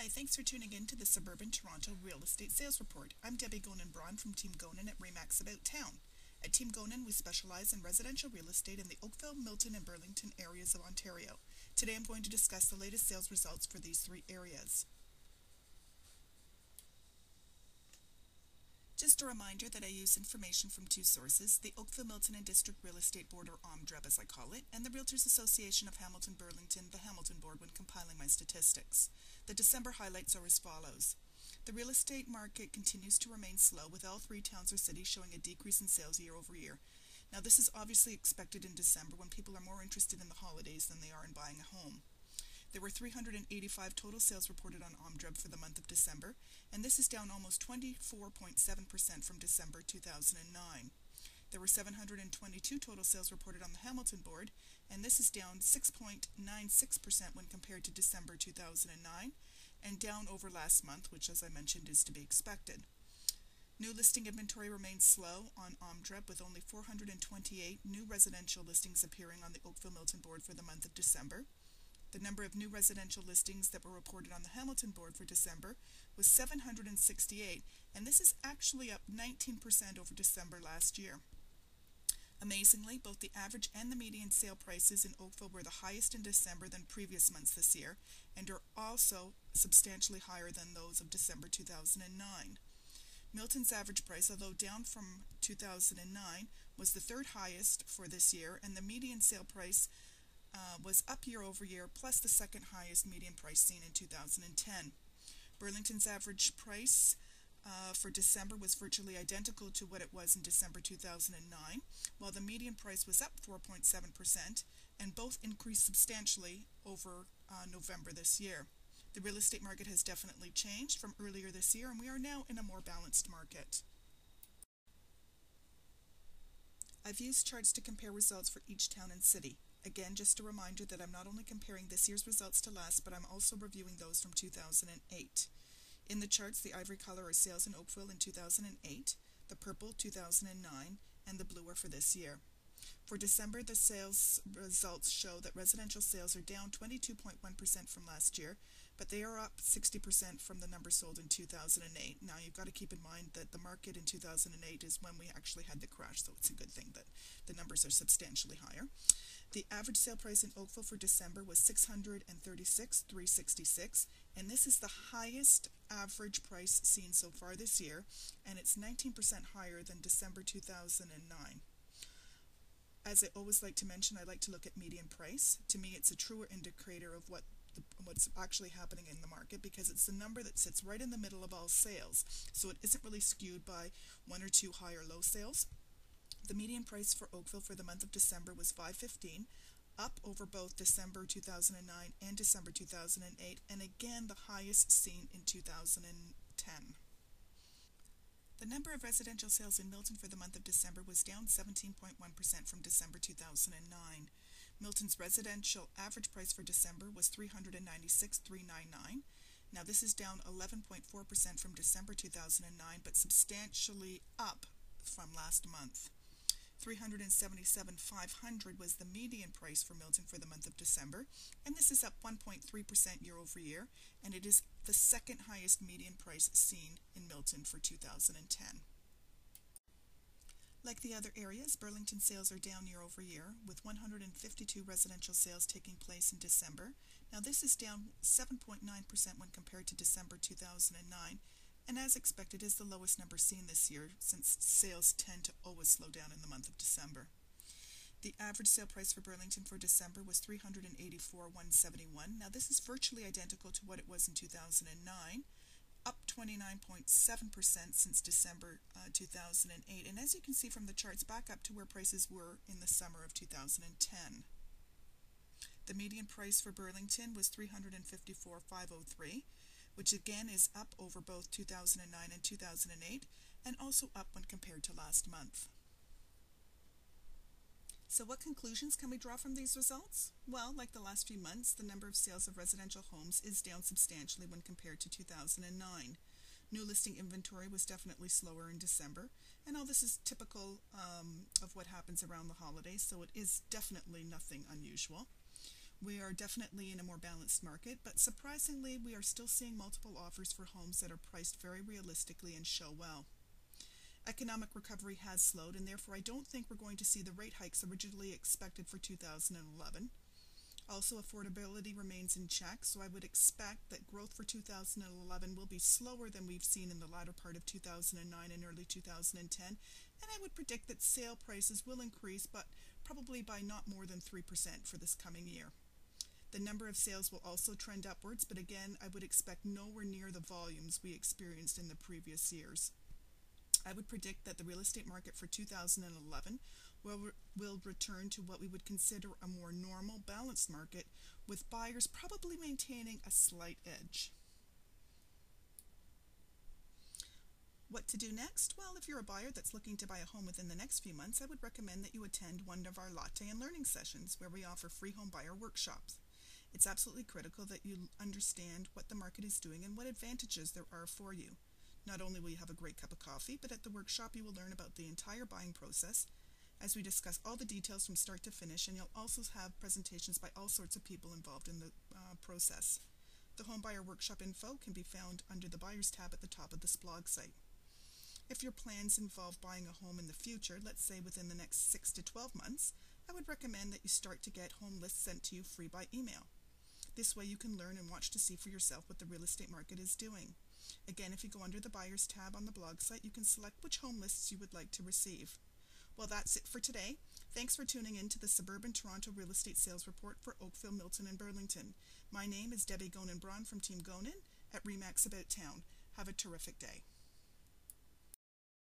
Hi, thanks for tuning in to the Suburban Toronto Real Estate Sales Report. I'm Debbie Gonan-Braun from Team Gonan at RE/MAX About Town. At Team Gonan, we specialize in residential real estate in the Oakville, Milton, and Burlington areas of Ontario. Today I'm going to discuss the latest sales results for these three areas. Just a reminder that I use information from two sources, the Oakville, Milton and District Real Estate Board, or OMDREB as I call it, and the Realtors Association of Hamilton Burlington, the Hamilton Board, when compiling my statistics. The December highlights are as follows. The real estate market continues to remain slow, with all three towns or cities showing a decrease in sales year over year. Now this is obviously expected in December when people are more interested in the holidays than they are in buying a home. There were 385 total sales reported on OMDREB for the month of December, and this is down almost 24.7% from December 2009. There were 722 total sales reported on the Hamilton Board, and this is down 6.96% when compared to December 2009, and down over last month, which as I mentioned is to be expected. New listing inventory remains slow on OMDREB, with only 428 new residential listings appearing on the Oakville Milton Board for the month of December. The number of new residential listings that were reported on the Hamilton Board for December was 768, and this is actually up 19% over December last year. Amazingly, both the average and the median sale prices in Oakville were the highest in December than previous months this year, and are also substantially higher than those of December 2009. Milton's average price, although down from 2009, was the third highest for this year, and the median sale price was up year over year, plus the second highest median price seen in 2010. Burlington's average price for December was virtually identical to what it was in December 2009, while the median price was up 4.7%, and both increased substantially over November this year. The real estate market has definitely changed from earlier this year, and we are now in a more balanced market. I've used charts to compare results for each town and city. Again, just a reminder that I'm not only comparing this year's results to last, but I'm also reviewing those from 2008. In the charts, the ivory color are sales in Oakville in 2008, the purple 2009, and the blue are for this year. For December, the sales results show that residential sales are down 22.1% from last year, but they are up 60% from the number sold in 2008. Now, you've got to keep in mind that the market in 2008 is when we actually had the crash, so it's a good thing that the numbers are substantially higher. The average sale price in Oakville for December was $636,366, and this is the highest average price seen so far this year, and it's 19% higher than December 2009. As I always like to mention, I like to look at median price. To me, it's a truer indicator of what's actually happening in the market, because it's the number that sits right in the middle of all sales, so it isn't really skewed by one or two high or low sales. The median price for Oakville for the month of December was $515, up over both December 2009 and December 2008, and again the highest seen in 2010. The number of residential sales in Milton for the month of December was down 17.1% from December 2009. Milton's residential average price for December was $396,399. Now this is down 11.4% from December 2009, but substantially up from last month. $377,500 was the median price for Milton for the month of December, and this is up 1.3% year over year, and it is the second highest median price seen in Milton for 2010. Like the other areas, Burlington sales are down year over year, with 152 residential sales taking place in December. Now this is down 7.9% when compared to December 2009, and as expected is the lowest number seen this year, since sales tend to always slow down in the month of December. The average sale price for Burlington for December was $384,171. Now this is virtually identical to what it was in 2009, up 29.7% since December 2008, and as you can see from the charts, back up to where prices were in the summer of 2010. The median price for Burlington was $354,503, which again is up over both 2009 and 2008, and also up when compared to last month. So what conclusions can we draw from these results? Well, like the last few months, the number of sales of residential homes is down substantially when compared to 2009. New listing inventory was definitely slower in December, and all this is typical of what happens around the holidays, so it is definitely nothing unusual. We are definitely in a more balanced market, but surprisingly, we are still seeing multiple offers for homes that are priced very realistically and show well. Economic recovery has slowed, and therefore I don't think we're going to see the rate hikes originally expected for 2011. Also, affordability remains in check, so I would expect that growth for 2011 will be slower than we've seen in the latter part of 2009 and early 2010, and I would predict that sale prices will increase, but probably by not more than 3% for this coming year. The number of sales will also trend upwards, but again, I would expect nowhere near the volumes we experienced in the previous years. I would predict that the real estate market for 2011 will return to what we would consider a more normal, balanced market, with buyers probably maintaining a slight edge. What to do next? Well, if you're a buyer that's looking to buy a home within the next few months, I would recommend that you attend one of our latte and learning sessions where we offer free home buyer workshops. It's absolutely critical that you understand what the market is doing and what advantages there are for you. Not only will you have a great cup of coffee, but at the workshop you will learn about the entire buying process as we discuss all the details from start to finish, and you'll also have presentations by all sorts of people involved in the process. The Home Buyer Workshop info can be found under the Buyers tab at the top of this blog site. If your plans involve buying a home in the future, let's say within the next 6 to 12 months, I would recommend that you start to get home lists sent to you free by email. This way you can learn and watch to see for yourself what the real estate market is doing. Again, if you go under the Buyers tab on the blog site, you can select which home lists you would like to receive. Well, that's it for today. Thanks for tuning in to the Suburban Toronto Real Estate Sales Report for Oakville, Milton, and Burlington. My name is Debbie Gonin-Braun from Team Gonin at RE/MAX About Town. Have a terrific day.